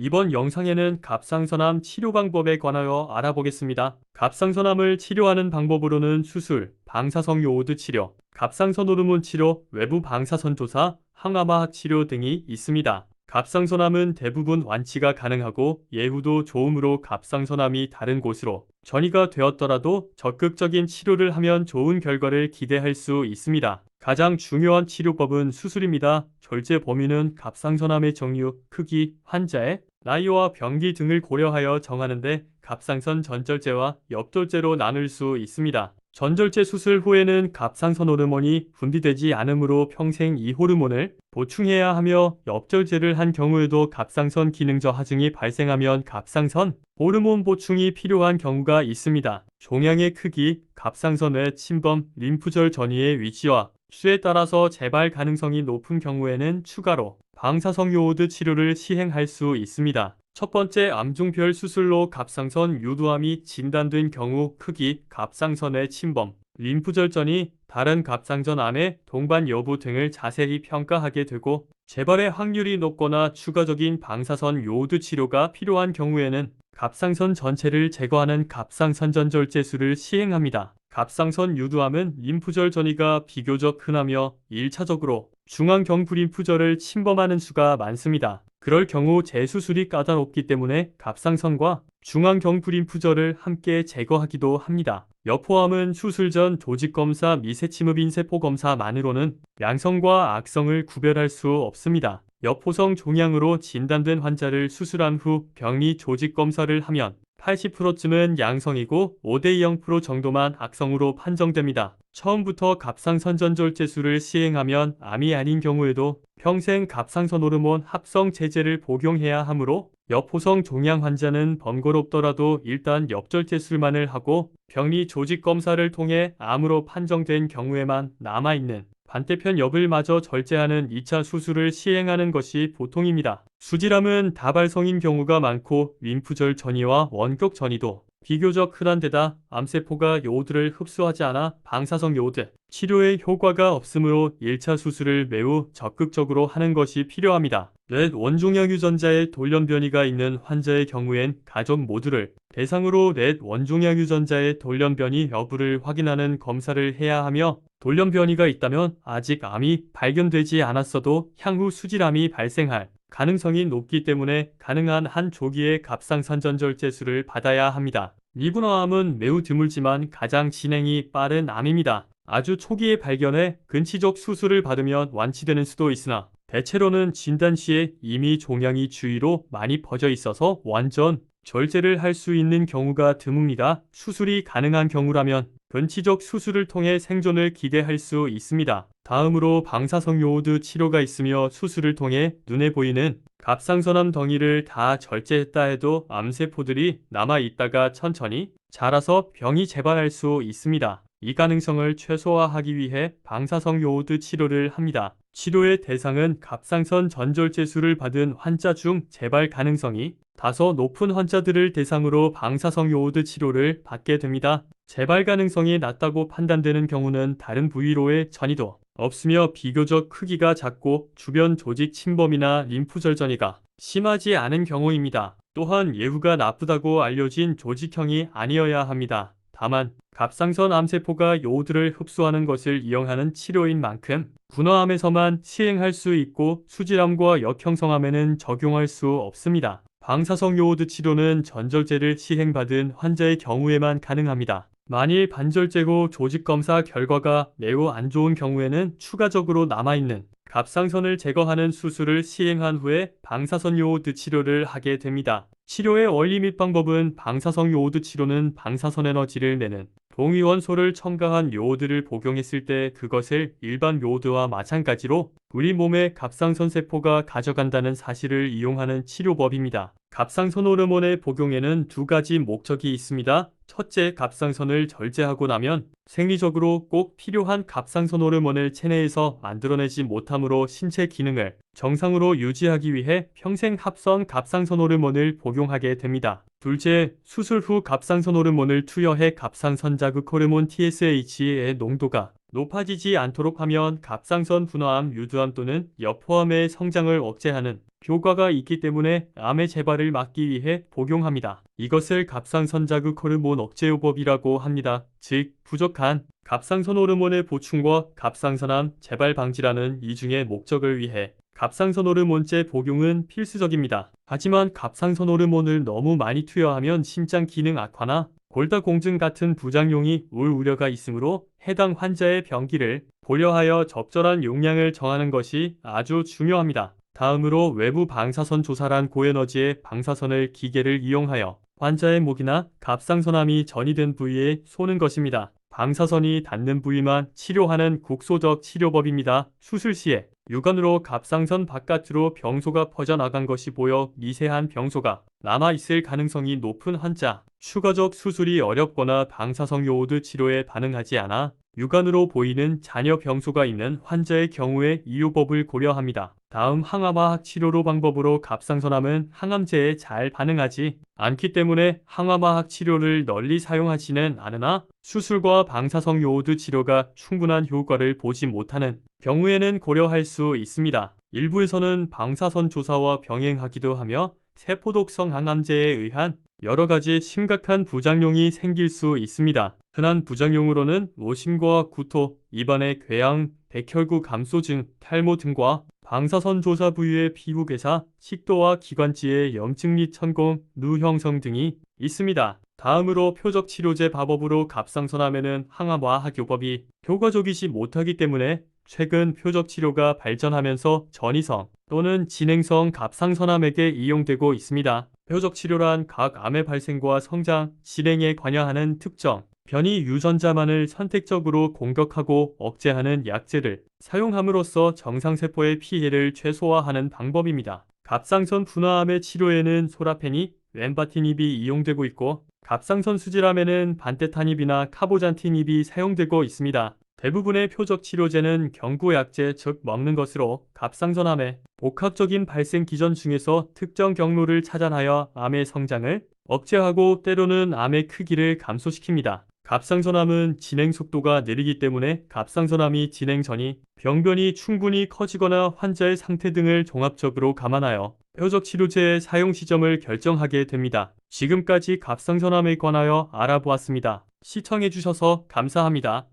이번 영상에는 갑상선암 치료 방법에 관하여 알아보겠습니다. 갑상선암을 치료하는 방법으로는 수술, 방사성 요오드 치료, 갑상선 호르몬 치료, 외부 방사선 조사, 항암화 치료 등이 있습니다. 갑상선암은 대부분 완치가 가능하고 예후도 좋으므로 갑상선암이 다른 곳으로 전이가 되었더라도 적극적인 치료를 하면 좋은 결과를 기대할 수 있습니다. 가장 중요한 치료법은 수술입니다. 절제 범위는 갑상선암의 종류, 크기, 환자의 나이와 병기 등을 고려하여 정하는데 갑상선 전절제와 역절제로 나눌 수 있습니다. 전절제 수술 후에는 갑상선 호르몬이 분비되지 않으므로 평생 이 호르몬을 보충해야 하며 역절제를 한 경우에도 갑상선 기능 저하증이 발생하면 갑상선 호르몬 보충이 필요한 경우가 있습니다. 종양의 크기, 갑상선 외 침범, 림프절 전이의 위치와 수에 따라서 재발 가능성이 높은 경우에는 추가로 방사성 요오드 치료를 시행할 수 있습니다. 첫 번째, 암중별 수술로 갑상선 유두암이 진단된 경우 크기, 갑상선의 침범, 림프절전이 다른 갑상선 안의 동반 여부 등을 자세히 평가하게 되고 재발의 확률이 높거나 추가적인 방사선 요오드 치료가 필요한 경우에는 갑상선 전체를 제거하는 갑상선전절제술을 시행합니다. 갑상선 유두암은 림프절 전이가 비교적 흔하며 1차적으로 중앙경부림프절을 침범하는 수가 많습니다. 그럴 경우 재수술이 까다롭기 때문에 갑상선과 중앙경부림프절을 함께 제거하기도 합니다. 여포암은 수술 전 조직검사 미세침흡인세포검사만으로는 양성과 악성을 구별할 수 없습니다. 여포성 종양으로 진단된 환자를 수술한 후 병리 조직검사를 하면 80%쯤은 양성이고 5대 0% 정도만 악성으로 판정됩니다. 처음부터 갑상선전절제술을 시행하면 암이 아닌 경우에도 평생 갑상선 호르몬 합성 제제를 복용해야 하므로 여포성 종양 환자는 번거롭더라도 일단 역절제술만을 하고 병리 조직 검사를 통해 암으로 판정된 경우에만 남아있는 반대편 엽을 마저 절제하는 2차 수술을 시행하는 것이 보통입니다. 수질암은 다발성인 경우가 많고 림프절 전이와 원격 전이도 비교적 흔한 데다 암세포가 요오드를 흡수하지 않아 방사성 요오드 치료에 효과가 없으므로 1차 수술을 매우 적극적으로 하는 것이 필요합니다. 뇌 원종양 유전자의 돌연변이가 있는 환자의 경우엔 가족 모두를 대상으로 뇌 원종양 유전자의 돌연변이 여부를 확인하는 검사를 해야 하며 돌연변이가 있다면 아직 암이 발견되지 않았어도 향후 수질암이 발생할 가능성이 높기 때문에 가능한 한 조기에 갑상선전절제술을 받아야 합니다. 미분화암은 매우 드물지만 가장 진행이 빠른 암입니다. 아주 초기에 발견해 근치적 수술을 받으면 완치되는 수도 있으나 대체로는 진단 시에 이미 종양이 주위로 많이 퍼져 있어서 완전 절제를 할 수 있는 경우가 드뭅니다. 수술이 가능한 경우라면 근치적 수술을 통해 생존을 기대할 수 있습니다. 다음으로 방사성 요오드 치료가 있으며 수술을 통해 눈에 보이는 갑상선암 덩이를 다 절제했다 해도 암세포들이 남아있다가 천천히 자라서 병이 재발할 수 있습니다. 이 가능성을 최소화하기 위해 방사성 요오드 치료를 합니다. 치료의 대상은 갑상선 전절제술을 받은 환자 중 재발 가능성이 다소 높은 환자들을 대상으로 방사성 요오드 치료를 받게 됩니다. 재발 가능성이 낮다고 판단되는 경우는 다른 부위로의 전이도 없으며 비교적 크기가 작고 주변 조직 침범이나 림프절 전이가 심하지 않은 경우입니다. 또한 예후가 나쁘다고 알려진 조직형이 아니어야 합니다. 다만 갑상선 암세포가 요오드를 흡수하는 것을 이용하는 치료인 만큼 군화암에서만 시행할 수 있고 수질암과 역형성암에는 적용할 수 없습니다. 방사성 요오드 치료는 전절제를 시행받은 환자의 경우에만 가능합니다. 만일 반절제고 조직검사 결과가 매우 안 좋은 경우에는 추가적으로 남아있는 갑상선을 제거하는 수술을 시행한 후에 방사선 요오드 치료를 하게 됩니다. 치료의 원리 및 방법은 방사성 요오드 치료는 방사선 에너지를 내는 동위원소를 첨가한 요오드를 복용했을 때 그것을 일반 요오드와 마찬가지로 우리 몸의 갑상선 세포가 가져간다는 사실을 이용하는 치료법입니다. 갑상선 호르몬의 복용에는 두 가지 목적이 있습니다. 첫째, 갑상선을 절제하고 나면 생리적으로 꼭 필요한 갑상선 호르몬을 체내에서 만들어내지 못하므로 신체 기능을 정상으로 유지하기 위해 평생 합성 갑상선 호르몬을 복용하게 됩니다. 둘째, 수술 후 갑상선 호르몬을 투여해 갑상선 자극 호르몬 TSH의 농도가 높아지지 않도록 하면 갑상선 분화암, 유두암 또는 여포암의 성장을 억제하는 효과가 있기 때문에 암의 재발을 막기 위해 복용합니다. 이것을 갑상선 자극 호르몬 억제요법이라고 합니다. 즉, 부족한 갑상선 호르몬의 보충과 갑상선암 재발 방지라는 이중의 목적을 위해 갑상선 호르몬제 복용은 필수적입니다. 하지만 갑상선 호르몬을 너무 많이 투여하면 심장 기능 악화나 골다공증 같은 부작용이 올 우려가 있으므로 해당 환자의 병기를 고려하여 적절한 용량을 정하는 것이 아주 중요합니다. 다음으로 외부 방사선 조사란 고에너지의 방사선을 기계를 이용하여 환자의 목이나 갑상선암이 전이된 부위에 쏘는 것입니다. 방사선이 닿는 부위만 치료하는 국소적 치료법입니다. 수술 시에 육안으로 갑상선 바깥으로 병소가 퍼져나간 것이 보여 미세한 병소가 남아있을 가능성이 높은 환자, 추가적 수술이 어렵거나 방사성 요오드 치료에 반응하지 않아 육안으로 보이는 잔여 병소가 있는 환자의 경우에 이요법을 고려합니다. 다음 항암화학 치료로 방법으로 갑상선암은 항암제에 잘 반응하지 않기 때문에 항암화학 치료를 널리 사용하지는 않으나 수술과 방사성 요오드 치료가 충분한 효과를 보지 못하는 경우에는 고려할 수 있습니다. 일부에서는 방사선 조사와 병행하기도 하며 세포독성 항암제에 의한 여러 가지 심각한 부작용이 생길 수 있습니다. 흔한 부작용으로는 오심과 구토, 입안의 궤양, 백혈구 감소증, 탈모 등과 방사선 조사 부위의 피부 괴사, 식도와 기관지의 염증 및 천공, 누 형성 등이 있습니다. 다음으로 표적 치료제 방법으로 갑상선암에는 항암화학요법이 효과적이지 못하기 때문에 최근 표적 치료가 발전하면서 전이성 또는 진행성 갑상선암에게 이용되고 있습니다. 표적 치료란 각 암의 발생과 성장, 진행에 관여하는 특정 변이 유전자만을 선택적으로 공격하고 억제하는 약제를 사용함으로써 정상세포의 피해를 최소화하는 방법입니다. 갑상선 분화암의 치료에는 소라페니, 웬바티닙이 이용되고 있고 갑상선 수질암에는 반테타닙이나 카보잔티닙이 사용되고 있습니다. 대부분의 표적 치료제는 경구약제 즉 먹는 것으로 갑상선암의 복합적인 발생 기전 중에서 특정 경로를 차단하여 암의 성장을 억제하고 때로는 암의 크기를 감소시킵니다. 갑상선암은 진행 속도가 느리기 때문에 갑상선암이 진행 전이 병변이 충분히 커지거나 환자의 상태 등을 종합적으로 감안하여 표적 치료제의 사용 시점을 결정하게 됩니다. 지금까지 갑상선암에 관하여 알아보았습니다. 시청해주셔서 감사합니다.